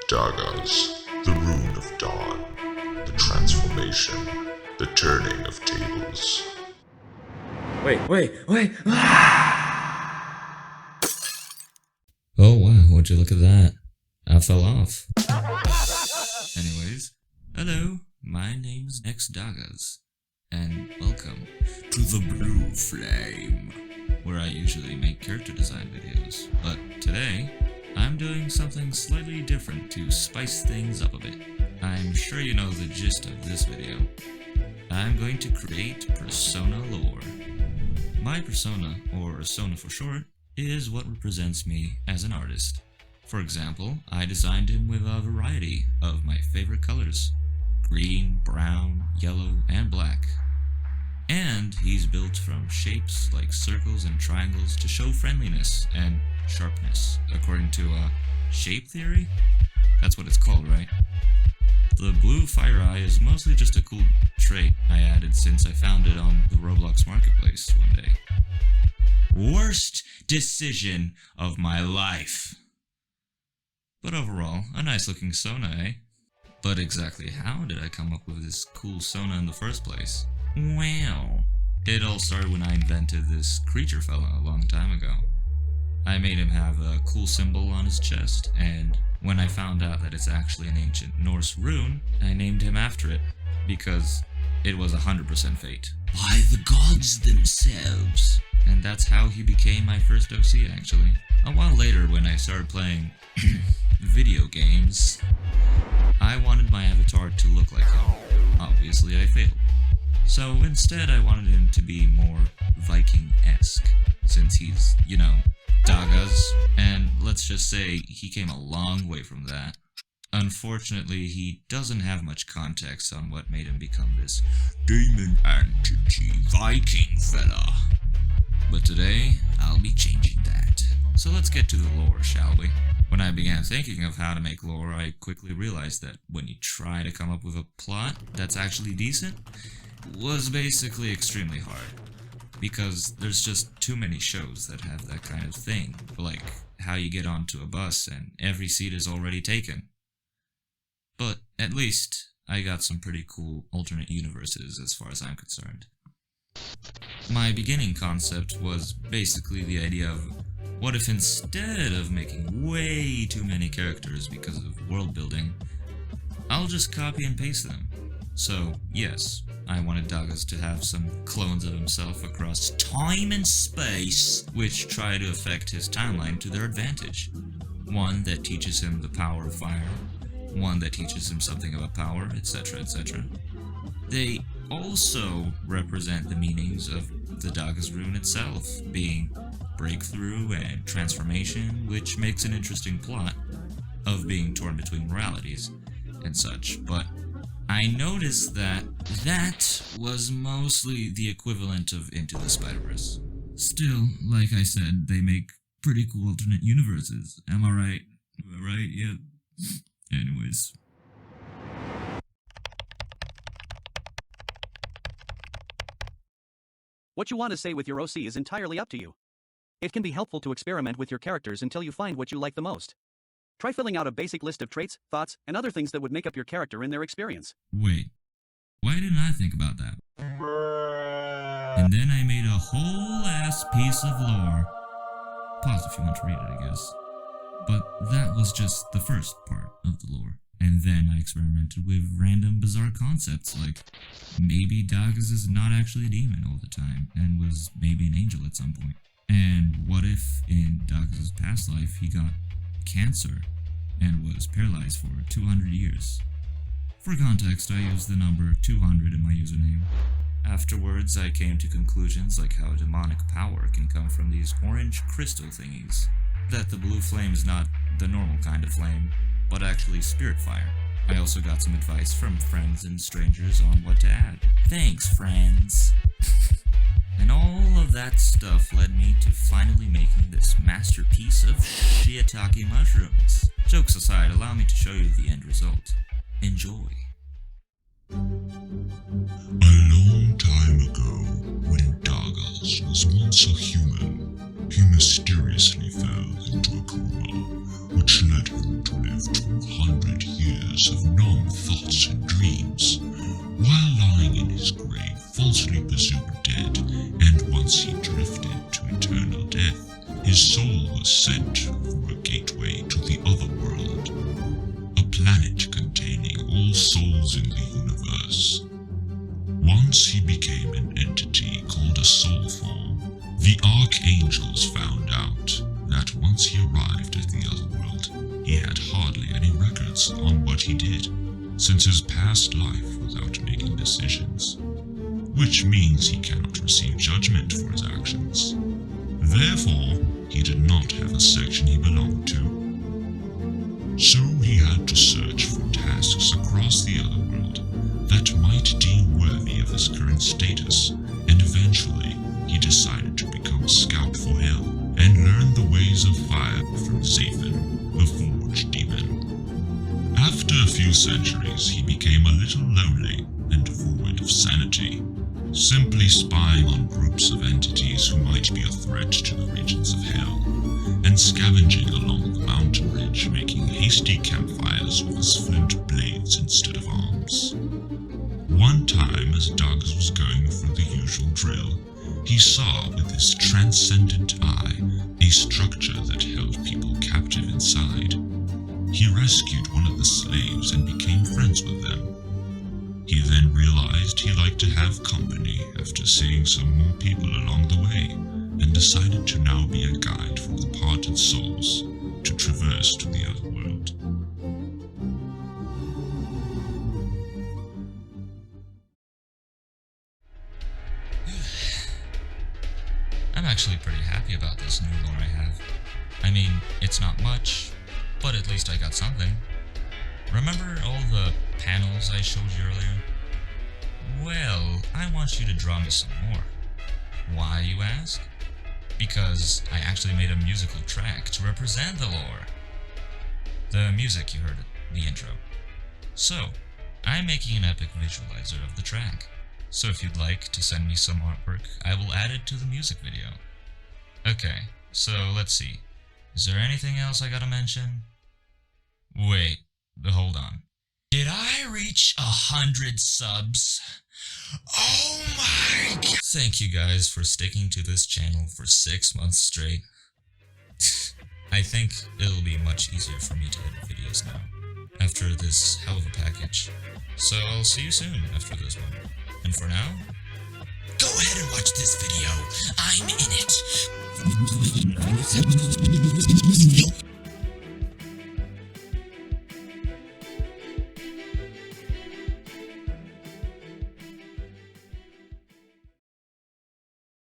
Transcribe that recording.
Dagas, the rune of dawn, the transformation, the turning of tables. Wait! Oh wow, would you look at that? I fell off. Anyways, hello, my name's Dagas, and welcome to the Blue Flame, where I usually make character design videos, but today, I'm doing something slightly different to spice things up a bit. I'm sure you know the gist of this video. I'm going to create persona lore. My persona, or persona for short, is what represents me as an artist. For example, I designed him with a variety of my favorite colors: green, brown, yellow, and black. And he's built from shapes like circles and triangles to show friendliness and sharpness, according to shape theory? That's what it's called, right? The blue fire eye is mostly just a cool trait I added since I found it on the Roblox marketplace one day. Worst decision of my life. But overall, a nice looking Sona, eh? But exactly how did I come up with this cool Sona in the first place? Well, it all started when I invented this creature fella a long time ago. I made him have a cool symbol on his chest, and when I found out that it's actually an ancient Norse rune, I named him after it, because it was 100% fate. By the gods themselves! And that's how he became my first OC, actually. A while later, when I started playing video games, I wanted my avatar to look like him. Obviously, I failed. So instead, I wanted him to be more Viking-esque, since he's, Dagas, and let's just say he came a long way from that. Unfortunately, he doesn't have much context on what made him become this demon entity Viking fella. But today, I'll be changing that. So let's get to the lore, shall we? When I began thinking of how to make lore, I quickly realized that when you try to come up with a plot that's actually decent, was basically extremely hard. Because there's just too many shows that have that kind of thing, like how you get onto a bus and every seat is already taken. But at least I got some pretty cool alternate universes as far as I'm concerned. My beginning concept was basically the idea of, what if instead of making way too many characters because of world building, I'll just copy and paste them. So yes, I wanted Dagas to have some clones of himself across time and space, which try to affect his timeline to their advantage. One that teaches him the power of fire, one that teaches him something about power, etc., etc. They also represent the meanings of the Dagas rune itself, being breakthrough and transformation, which makes an interesting plot of being torn between moralities and such, but I noticed that was mostly the equivalent of Into the Spider-Verse. Still, like I said, they make pretty cool alternate universes. Am I right? Am I right? Yeah. Anyways. What you want to say with your OC is entirely up to you. It can be helpful to experiment with your characters until you find what you like the most. Try filling out a basic list of traits, thoughts, and other things that would make up your character in their experience. Wait, why didn't I think about that? And then I made a whole ass piece of lore. Pause if you want to read it, I guess. But that was just the first part of the lore. And then I experimented with random bizarre concepts, like maybe Dagas is not actually a demon all the time, and was maybe an angel at some point. And what if in Dagas' past life he got cancer and was paralyzed for 200 years. For context, I used the number 200 in my username. Afterwards, I came to conclusions like how demonic power can come from these orange crystal thingies, that the blue flame is not the normal kind of flame, but actually spirit fire. I also got some advice from friends and strangers on what to add. Thanks, friends! And all of that stuff led me to finally making this masterpiece of shiitake mushrooms. Jokes aside, allow me to show you the end result. Enjoy. A long time ago, when Dagas was once a human, he mysteriously fell into a coma, which led him to live 200 years of numb thoughts and dreams, while lying in his grave falsely presumed dead, and once he drifted to eternal death, his soul was sent through a gateway to the other world, a planet containing all souls in the universe. Once he became an entity called a soul form, the archangels found out that once he arrived at the other world, he had hardly any records on what he did since his past life without making decisions, which means he cannot receive judgment for his actions. Therefore, he did not have a section he belonged to. So he had to search for tasks across the other world that might deem worthy of his current status, and eventually he decided to become a scout for Hell and learn the ways of fire from Zaphen, the Forge Demon. After a few centuries, he became a little lonely and devoid of sanity, simply spying on groups of entities who might be a threat to the regions of Hell, and scavenging along the mountain ridge, making hasty campfires with his flint blades instead of arms. One time, as Douglas was going through the usual drill, he saw with his transcendent eye a structure that held people captive inside. He rescued one of the slaves and became friends with them. He then realized he liked to have company after seeing some more people along the way, and decided to now be a guide for departed souls to traverse to the other world. I'm actually pretty happy about this new lore I have. I mean, it's not much, but at least I got something. Remember all the panels I showed you earlier? Well, I want you to draw me some more. Why, you ask? Because I actually made a musical track to represent the lore. The music you heard, the intro. So, I'm making an epic visualizer of the track. So if you'd like to send me some artwork, I will add it to the music video. Okay, so let's see. Is there anything else I gotta mention? Wait, hold on. Did I reach 100 subs? Oh my god! Thank you guys for sticking to this channel for 6 months straight. I think it'll be much easier for me to edit videos now, after this hell of a package. So I'll see you soon after this one. And for now, go ahead and watch this video. I'm in it.